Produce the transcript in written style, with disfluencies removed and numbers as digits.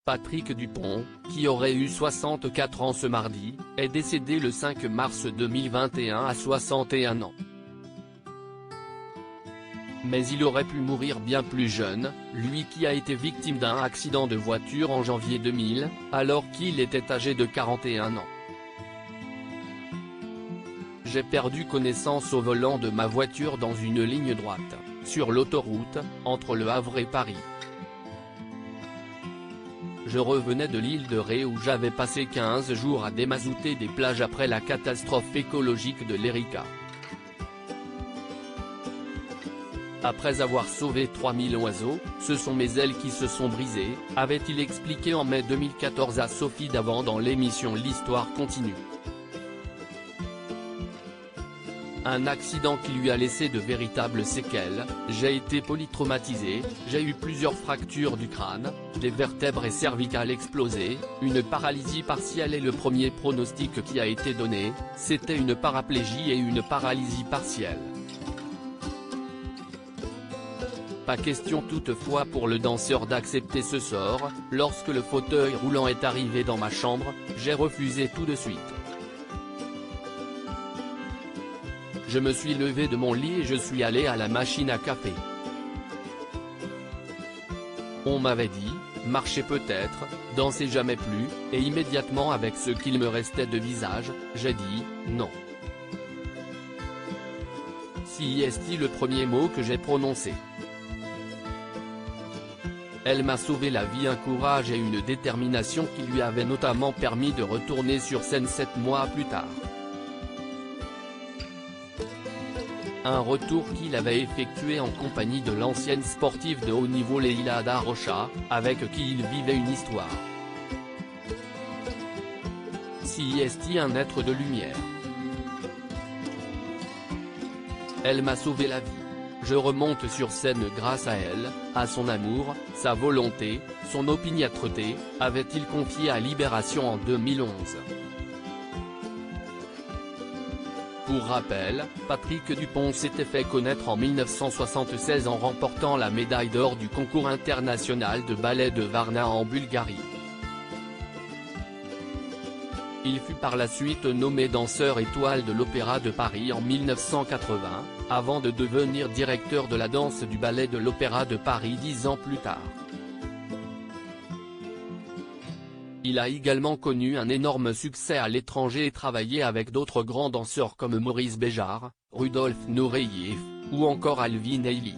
Patrick Dupont, qui aurait eu 64 ans ce mardi, est décédé le 5 mars 2021 à 61 ans. Mais il aurait pu mourir bien plus jeune, lui qui a été victime d'un accident de voiture en janvier 2000, alors qu'il était âgé de 41 ans. J'ai perdu connaissance au volant de ma voiture dans une ligne droite, sur l'autoroute, entre Le Havre et Paris. Je revenais de l'île de Ré où j'avais passé 15 jours à démazouter des plages après la catastrophe écologique de l'Erika. Après avoir sauvé 3000 oiseaux, ce sont mes ailes qui se sont brisées, avait-il expliqué en mai 2014 à Sophie Davant dans l'émission L'Histoire continue. Un accident qui lui a laissé de véritables séquelles, j'ai été polytraumatisé, j'ai eu plusieurs fractures du crâne, des vertèbres et cervicales explosées, une paralysie partielle et le premier pronostic qui a été donné, c'était une paraplégie et une paralysie partielle. Pas question toutefois pour le danseur d'accepter ce sort, lorsque le fauteuil roulant est arrivé dans ma chambre, j'ai refusé tout de suite. Je me suis levé de mon lit et je suis allé à la machine à café. On m'avait dit, marcher peut-être, danser jamais plus, et immédiatement avec ce qu'il me restait de visage, j'ai dit, non. Si est-il le premier mot que j'ai prononcé. Elle m'a sauvé la vie, un courage et une détermination qui lui avaient notamment permis de retourner sur scène 7 mois plus tard. Un retour qu'il avait effectué en compagnie de l'ancienne sportive de haut niveau Leila Da Rocha, avec qui il vivait une histoire. Si est-il un être de lumière. Elle m'a sauvé la vie. Je remonte sur scène grâce à elle, à son amour, sa volonté, son opiniâtreté, avait-il confié à Libération en 2011. Pour rappel, Patrick Dupont s'était fait connaître en 1976 en remportant la médaille d'or du concours international de ballet de Varna en Bulgarie. Il fut par la suite nommé danseur étoile de l'Opéra de Paris en 1980, avant de devenir directeur de la danse du ballet de l'Opéra de Paris 10 ans plus tard. Il a également connu un énorme succès à l'étranger et travaillé avec d'autres grands danseurs comme Maurice Béjart, Rudolf Nureyev, ou encore Alvin Ailey.